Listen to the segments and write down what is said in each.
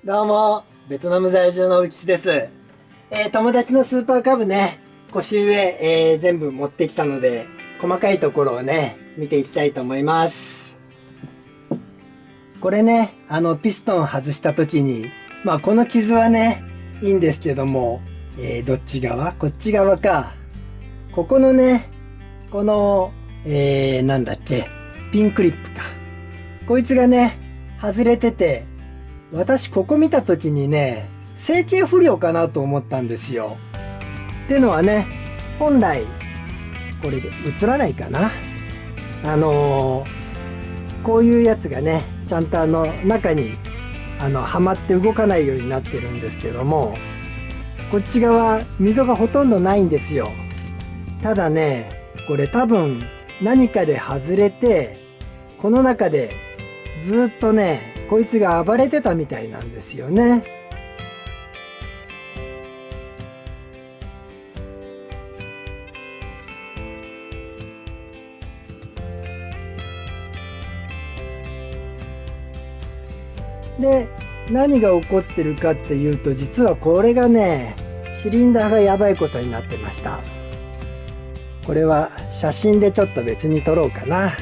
どうも、ベトナム在住のうきです。友達のスーパーカブね、腰上、全部持ってきたので、細かいところをね、見ていきたいと思います。これね、ピストン外した時に、まあこの傷はね、いいんですけども、どっち側？こっち側か。ここのね、この、なんだっけ、ピンクリップか。こいつがね、外れてて、私ここ見た時にね、成形不良かなと思ったんですよ。ってのはね、本来、これで映らないかな。こういうやつがね、ちゃんと中に、はまって動かないようになってるんですけども、こっち側、溝がほとんどないんですよ。ただね、これ多分何かで外れて、この中でずっとね、こいつが暴れてたみたいなんですよね。で、何が起こってるかっていうと、実はこれがね、シリンダーがやばいことになってました。これは写真でちょっと別に撮ろうかな。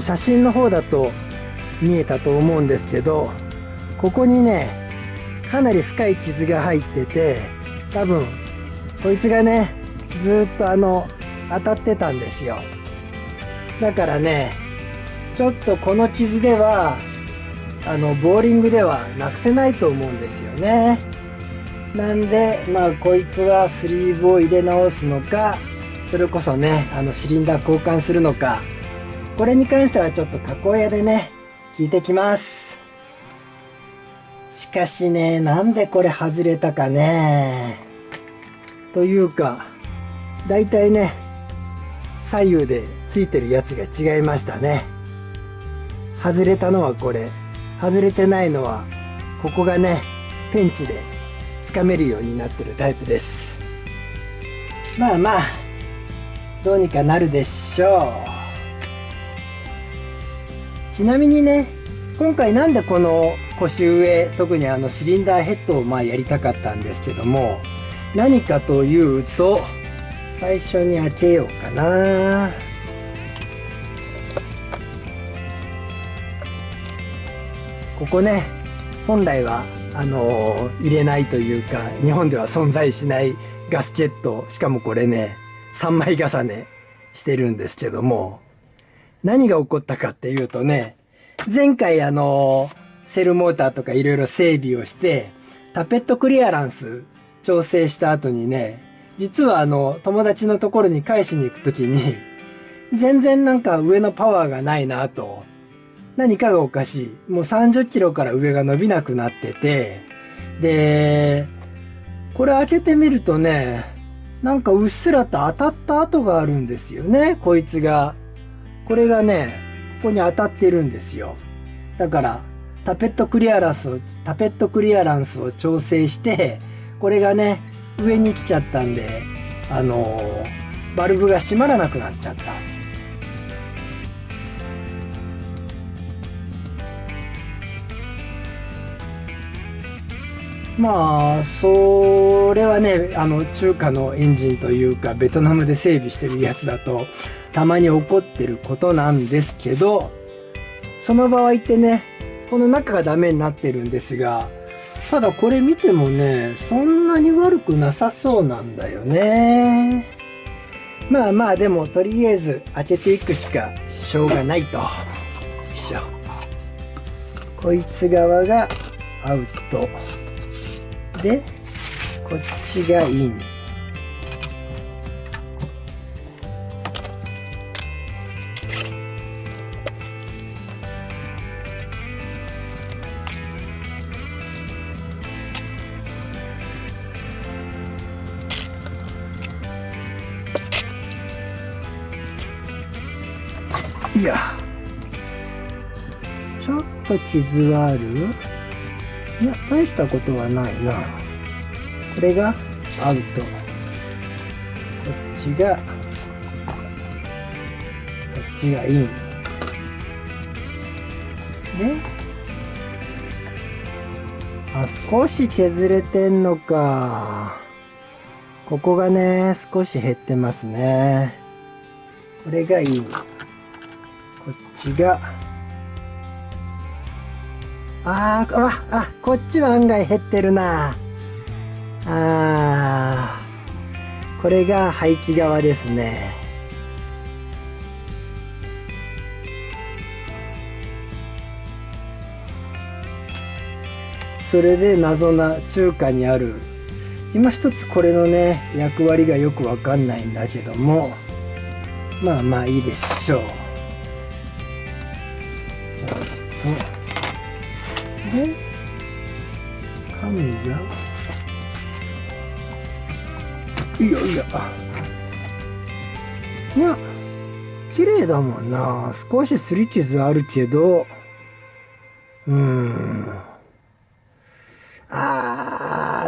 写真の方だと見えたと思うんですけど、ここにね、かなり深い傷が入ってて、多分こいつがね、ずっと当たってたんですよ。だからね、ちょっとこの傷ではボーリングではなくせないと思うんですよね。なんでまあこいつはスリーブを入れ直すのか、それこそねシリンダー交換するのか、これに関してはちょっと加工屋でね、聞いてきます。しかしね、なんでこれ外れたかね。というか、だいたいね、左右でついてるやつが違いましたね。外れたのはこれ。外れてないのは、ここがね、ペンチでつかめるようになってるタイプです。まあまあ、どうにかなるでしょう。ちなみにね、今回なんでこの腰上、特にシリンダーヘッドをまあやりたかったんですけども、何かというと、最初に開けようかな。ここね、本来は入れないというか、日本では存在しないガスチェット、しかもこれね、3枚重ねしてるんですけども、何が起こったかっていうとね、前回セルモーターとかいろいろ整備をして、タペットクリアランス調整した後にね、実は友達のところに返しに行くときに、全然なんか上のパワーがないなと、何かがおかしい。もう30キロから上が伸びなくなってて、で、これ開けてみるとね、なんかうっすらと当たった跡があるんですよね、こいつが。これがね、ここに当たってるんですよ。だから、タペットクリアランスを調整して、これがね、上に来ちゃったんで、バルブが閉まらなくなっちゃった。まあ、それはね、中華のエンジンというか、ベトナムで整備してるやつだと、たまに起こってることなんですけど、その場合ってね、この中がダメになってるんですが、ただこれ見てもね、そんなに悪くなさそうなんだよね。まあまあ、でもとりあえず開けていくしかしょうがないと。よいしょ。こいつ側がアウト。で、こっちがイン。いや、ちょっと傷はある？いや、大したことはないな。これがアウト。こっちが、こっちちがイン。で、少し削れてんのか。ここがね、少し減ってますね。これがイン。こっちが、こっちは案外減ってるな。これが排気側ですね。それで謎な中華にある、今一つこれのね、役割がよくわかんないんだけども、まあまあいいでしょう。で、紙が、いや、綺麗だもんな。少し擦り傷あるけど、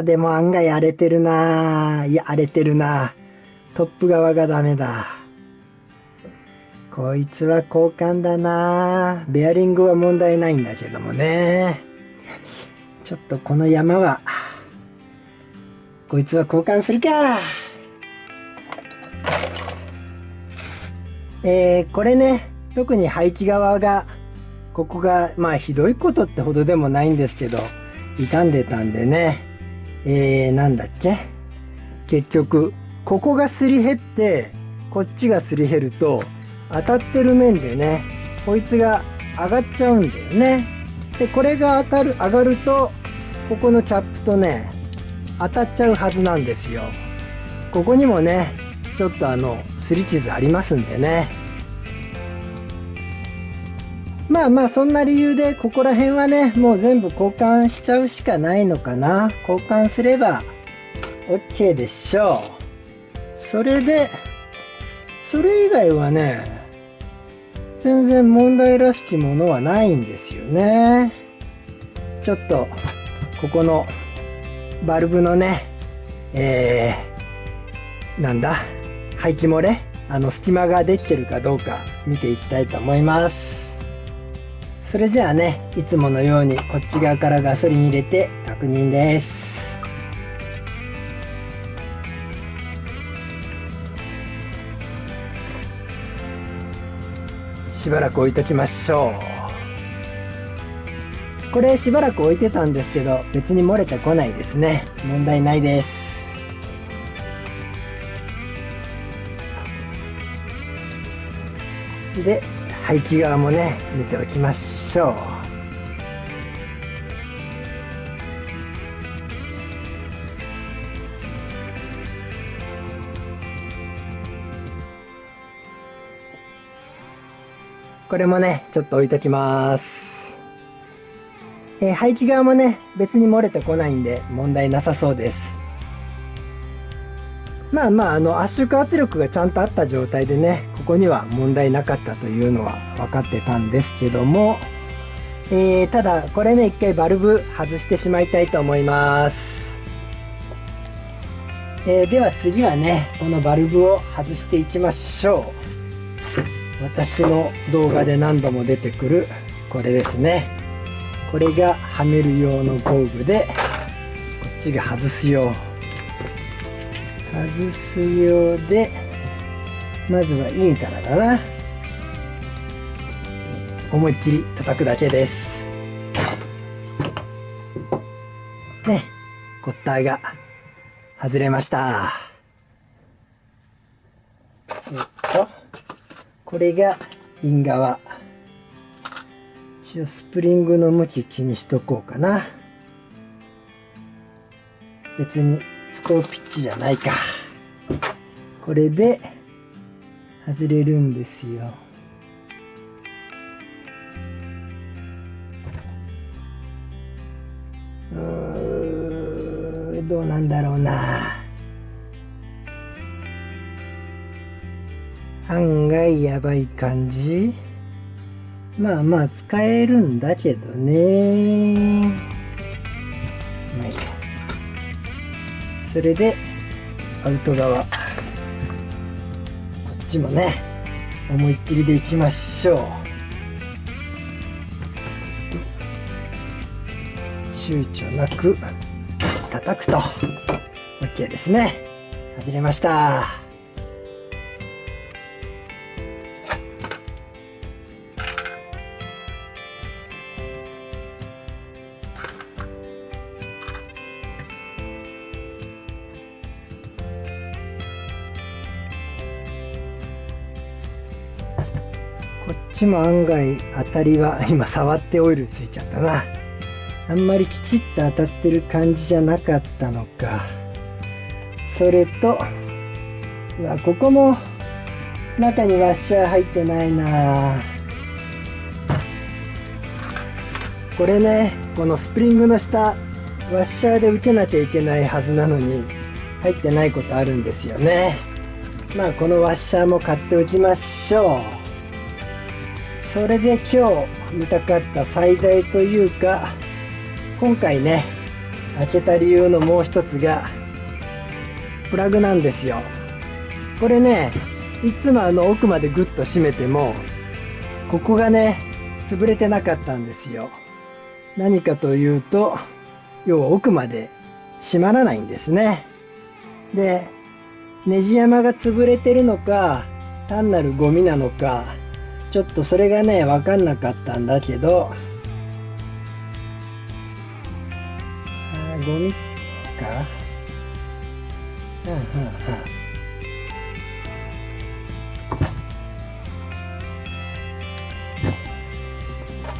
でも案外荒れてるな。いや、荒れてるな。トップ側がダメだ。こいつは交換だな。ベアリングは問題ないんだけどもね。ちょっとこの山は、こいつは交換するか。これね、特に排気側が、ここが、まあひどいことってほどでもないんですけど、傷んでたんでね。なんだっけ？結局、ここがすり減って、こっちがすり減ると、当たってる面でね、こいつが上がっちゃうんだよね。で、これが上がると、ここのキャップとね、当たっちゃうはずなんですよ。ここにもね、ちょっとすり傷ありますんでね。まあまあそんな理由でここら辺はね、もう全部交換しちゃうしかないのかな。交換すれば OK でしょう。それで、それ以外はね、全然問題らしきものはないんですよね。ちょっと、ここのバルブのね、なんだ、排気漏れ、隙間ができてるかどうか見ていきたいと思います。それじゃあね、いつものようにこっち側からガソリン入れて確認です。しばらく置いときましょう。これしばらく置いてたんですけど、別に漏れてこないですね。問題ないです。で、排気側もね、見ておきましょう。これもね、ちょっと置いときます。排気側もね、別に漏れてこないんで問題なさそうです。まあまあ、圧縮圧力がちゃんとあった状態でね、ここには問題なかったというのは分かってたんですけども、ただ、これね、一回バルブ外してしまいたいと思います。では次はね、このバルブを外していきましょう。私の動画で何度も出てくる、これですね。これがはめる用の工具で、こっちが外す用。外す用で、まずはインからだな。思いっきり叩くだけです。ね、コッターが外れました。これがイン側。一応スプリングの向き気にしとこうかな。別に不等ピッチじゃないか。これで外れるんですよ。どうなんだろうな。案外やばい感じ。まあまあ使えるんだけどね。まあいいや。それでアウト側、こっちもね思いっきりでいきましょう。躊躇なく叩くと OK ですね。外れました。こっちも案外当たりは、今触ってオイルついちゃったな。あんまりきちっと当たってる感じじゃなかったのか。それと、ここも中にワッシャー入ってないな。これね、このスプリングの下、ワッシャーで受けなきゃいけないはずなのに入ってないことあるんですよね。このワッシャーも買っておきましょう。それで今日見たかった最大というか、今回ね開けた理由のもう一つがプラグなんですよ。これね、いつも奥までグッと締めてもここがね潰れてなかったんですよ。何かというと、要は奥まで閉まらないんですね。で、ネジ山が潰れてるのか単なるゴミなのか、ちょっとそれがね分かんなかったんだけど、ゴミか。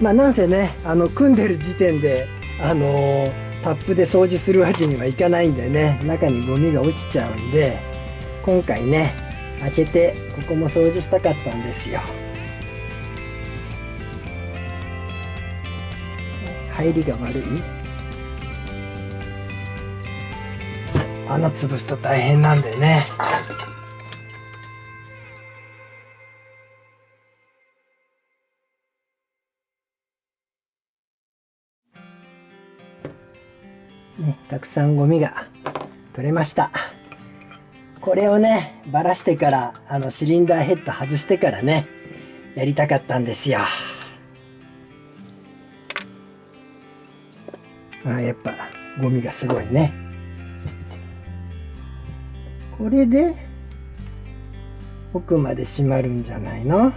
なんせね、組んでる時点でタップで掃除するわけにはいかないんでね、中にゴミが落ちちゃうんで、今回ね開けてここも掃除したかったんですよ。入りが悪い。穴潰すと大変なんでね。たくさんゴミが取れました。これをねばらしてから、シリンダーヘッド外してからねやりたかったんですよ。やっぱゴミがすごいね。これで奥まで閉まるんじゃないの？い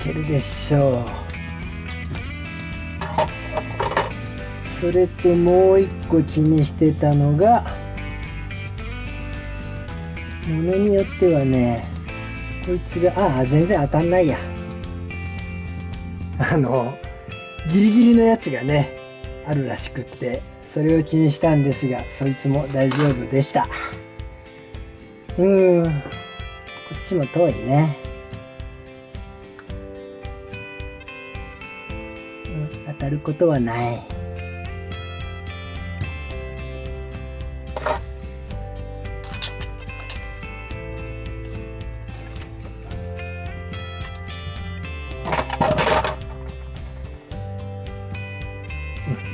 けるでしょう。それともう一個気にしてたのが、ものによってはね、こいつが全然当たんないや。ギリギリのやつがねあるらしくって、それを気にしたんですが、そいつも大丈夫でした。こっちも遠いね。当たることはない。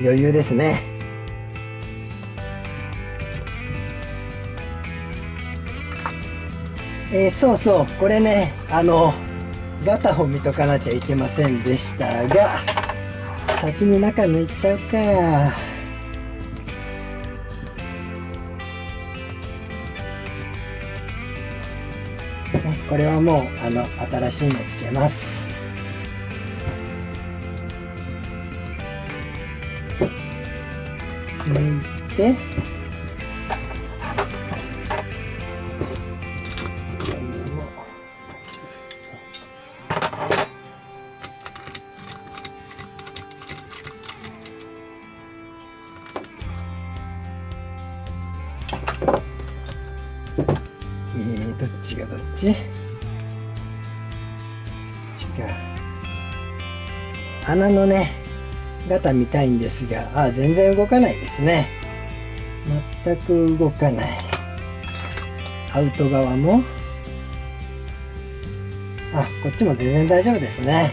余裕ですね。そうそう、これねガタを見とかなきゃいけませんでしたが、先に中抜いちゃうか。これはもう新しいのつけます。抜いて、どっちがどっち？穴のねガタ見たいんですが、全然動かないですね。全く動かない。アウト側もこっちも全然大丈夫ですね。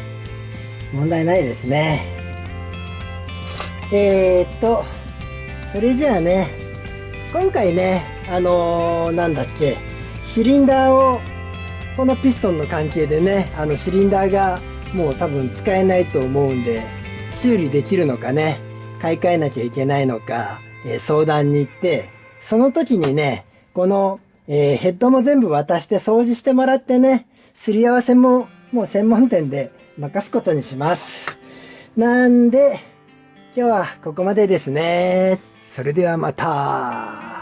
問題ないですね。それじゃあね、今回ね、なんだっけ、シリンダーを、このピストンの関係でね、シリンダーがもう多分使えないと思うんで、修理できるのかね、買い替えなきゃいけないのか、相談に行って、その時にね、この、ヘッドも全部渡して掃除してもらってね、すり合わせももう専門店で任すことにします。なんで、今日はここまでですね。それではまた。